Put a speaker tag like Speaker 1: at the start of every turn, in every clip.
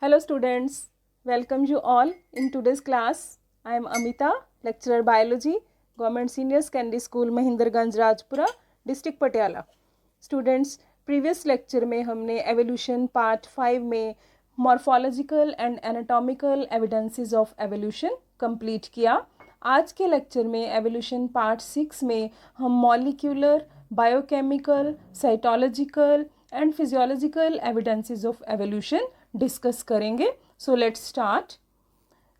Speaker 1: Hello students, welcome you all in today's class. I am Amita, lecturer biology, Government Senior Secondary School Mahindraganj Rajpura, district Patiala. Students, previous lecture में हमने evolution part 5 में morphological and anatomical evidences of evolution complete किया. आज के lecture में evolution part 6 में हम molecular, biochemical, cytological and physiological evidences of evolution discuss करेंगे. So let's start.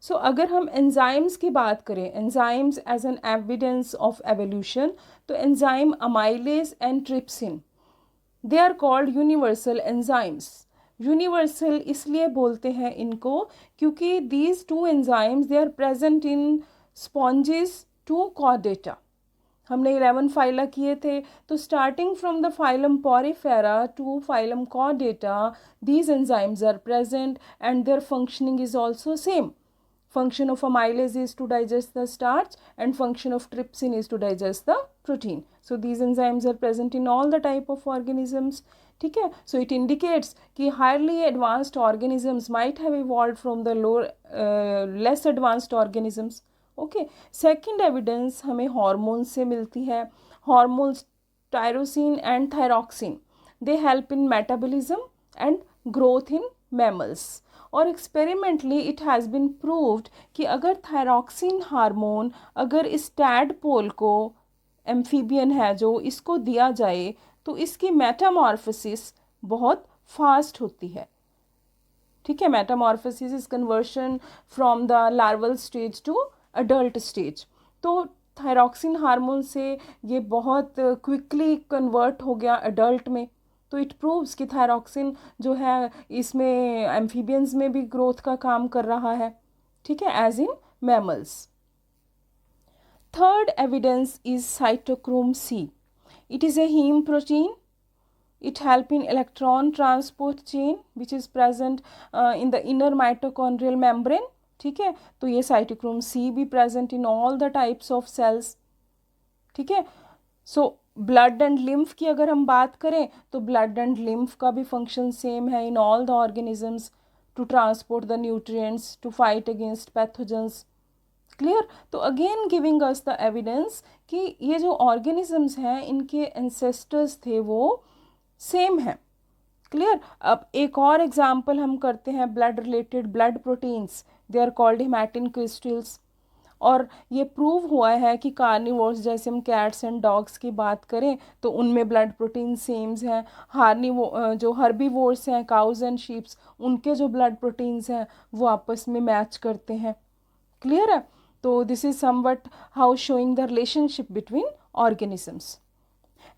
Speaker 1: सो अगर हम एंजाइम्स की बात करें, enzymes as an evidence of evolution, तो enzyme amylase and trypsin, they are called universal enzymes. Universal इसलिए बोलते हैं इनको क्योंकि these two enzymes they are present in sponges to Chordata. हमने 11 फाइला किए थे, तो starting from the phylum Porifera to phylum Chordata these enzymes are present and their functioning is also same. Function of amylase is to digest the starch and function of trypsin is to digest the protein. So these enzymes are present in all the type of organisms. ठीक है. So it indicates कि highly advanced organisms might have evolved from the lower less advanced organisms. Okay. Second evidence हमें hormones से मिलती है. Hormones tyrosine and thyroxine, they help in metabolism and growth in mammals. और experimentally it has been proved कि अगर thyroxine hormone अगर इस tadpole को, एम्फीबियन है जो, इसको दिया जाए तो इसकी मेटामॉर्फोसिस बहुत फास्ट होती है. ठीक है. Metamorphosis is conversion from the larval stage to adult stage. तो थायरॉक्सिन हार्मोन से ये बहुत क्विकली कन्वर्ट हो गया अडल्ट में. तो इट प्रूव्स कि थायरॉक्सिन जो है इसमें एम्फीबियंस में भी ग्रोथ का काम कर रहा है. ठीक है, as in mammals. Third evidence is cytochrome C. It is a heme protein. It help in electron transport chain which is present in the inner mitochondrial membrane. ठीक है. तो ये साइटोक्रोम सी भी present in all the types of cells. ठीक है. So blood and lymph की अगर हम बात करें तो ब्लड एंड लिम्फ का भी फंक्शन सेम है in all the organisms, to transport the nutrients, to fight against pathogens. Clear. तो again giving us the evidence कि ये जो ऑर्गेनिजम्स हैं इनके एंसेस्टर्स थे वो सेम है. क्लियर. अब एक और एग्जाम्पल हम करते हैं blood related. Blood proteins, they are called hematin crystals. और ये प्रूव हुआ है कि कार्निवोर्स, जैसे हम कैट्स एंड डॉग्स की बात करें तो उनमें ब्लड प्रोटीन सेम्स हैं. जो हर्बीवोर्स हैं, काउज एंड शीप्स, उनके जो ब्लड प्रोटीन्स हैं वो आपस में मैच करते हैं. क्लियर है. तो this is somewhat how showing the relationship between organisms.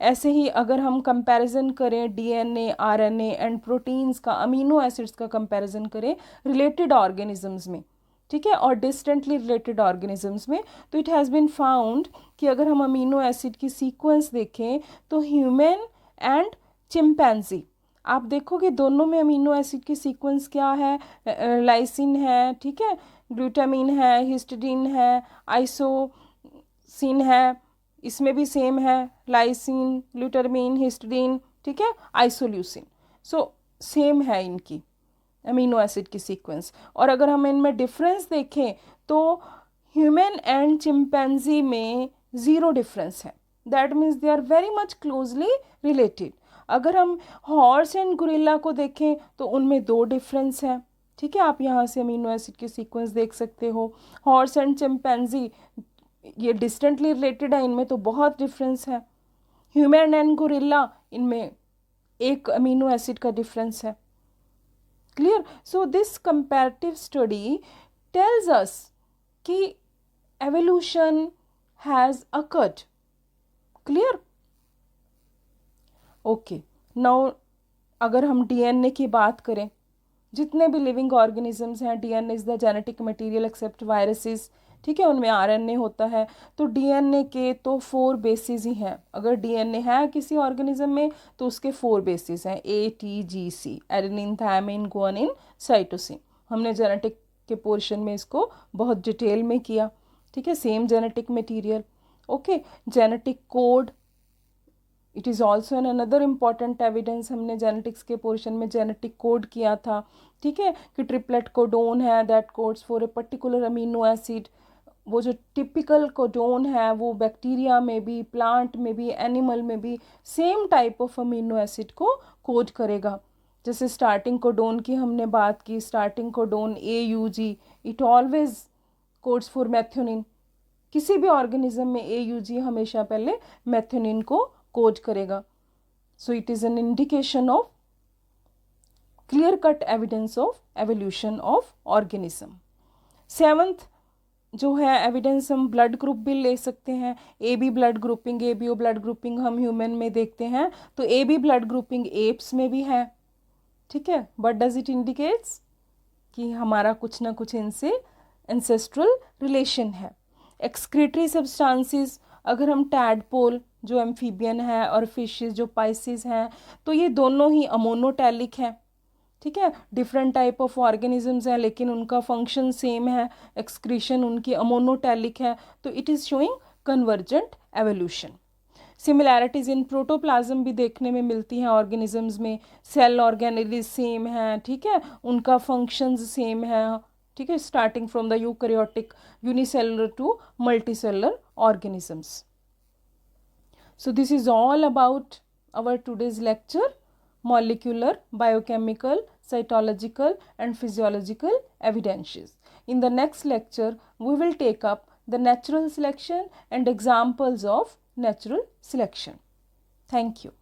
Speaker 1: ऐसे ही अगर हम कंपैरिजन करें डीएनए, आरएनए एंड प्रोटीन्स का, अमीनो एसिड्स का कंपैरिजन करें रिलेटेड ऑर्गेनिजम्स में, ठीक है, और डिस्टेंटली रिलेटेड ऑर्गेनिजम्स में, तो इट हैज़ बीन फाउंड कि अगर हम अमीनो एसिड की सीक्वेंस देखें तो ह्यूमन एंड चिंपैंजी, आप देखोगे दोनों में अमीनो एसिड की सीक्वेंस क्या है. लाइसिन है, ठीक है, ग्लूटामिन है, हिस्टिडीन है, आइसोसिन है, इसमें भी सेम है, लाइसिन, ग्लूटामिन, हिस्टिडीन, ठीक है, आइसोल्यूसिन. सो सेम है इनकी अमीनो एसिड की सीक्वेंस. और अगर हम इनमें डिफरेंस देखें तो ह्यूमन एंड चिंपैंजी में ज़ीरो डिफरेंस है. That means they are very much closely related. अगर हम हॉर्स एंड गोरिल्ला को देखें तो उनमें दो डिफरेंस है. ठीक है, आप यहाँ से अमीनो एसिड की सीक्वेंस देख सकते हो. हॉर्स एंड चिंपैंजी ये डिस्टेंटली रिलेटेड है, इनमें तो बहुत डिफरेंस है. ह्यूमन एंड गोरिल्ला, इनमें एक अमीनो एसिड का डिफरेंस है. Clear. So this comparative study tells us कि evolution has occurred. Clear. Okay. Now अगर हम डीएनए की बात करें, जितने भी लिविंग ऑर्गेनिजम्स हैं, DNA is the genetic material except viruses. ठीक है, उनमें आरएनए होता है. तो डीएनए के तो 4 बेसिस ही हैं. अगर डीएनए है किसी ऑर्गेनिज्म में तो उसके 4 बेसिस हैं, ATGC, adenine, thymine, guanine, cytosine. हमने जेनेटिक के पोर्शन में इसको बहुत डिटेल में किया. ठीक है, same genetic material. Okay. Genetic code it is also an another important evidence. हमने जेनेटिक्स के पोर्शन में जेनेटिक कोड किया था, ठीक है, कि ट्रिपलेट कोडोन है that codes for a particular amino acid. वो जो टिपिकल कोडोन है वो बैक्टीरिया में भी, प्लांट में भी, एनिमल में भी same type of amino acid को कोड करेगा। जैसे स्टार्टिंग कोडोन की हमने बात की, starting codon AUG, it always codes for methionine. किसी भी ऑर्गेनिज्म में AUG हमेशा पहले मेथियोनिन को कोड करेगा। So it is an indication of clear cut evidence of evolution of organism. Seventh जो है एविडेंस, हम ब्लड ग्रुप भी ले सकते हैं। AB blood grouping, ABO blood grouping हम ह्यूमन में देखते हैं, तो AB ब्लड ग्रुपिंग एप्स में भी है, ठीक है। बट डज इट इंडिकेट्स कि हमारा कुछ ना कुछ इनसे एंसेस्ट्रल रिलेशन है। एक्सक्रीटरी सब्सटेंसेस, अगर हम टैडपोल जो एम्फीबियन है और फिशेस जो पाइसिस हैं, तो ये दोनों ही अमोनोटैलिक हैं, ठीक है। डिफरेंट टाइप ऑफ ऑर्गेनिजम्स हैं लेकिन उनका फंक्शन सेम है, एक्सक्रीशन उनकी अमोनोटैलिक है, तो it is showing convergent evolution. Similarities in protoplasm भी देखने में मिलती हैं ऑर्गेनिजम्स में, सेल ऑर्गेनेलिस सेम हैं, ठीक है, उनका फंक्शंस सेम है, ठीक है, starting from the eukaryotic unicellular to multicellular organisms. So this is all about our today's lecture, molecular, biochemical, cytological and physiological evidences. In the next lecture, we will take up the natural selection and examples of natural selection. Thank you.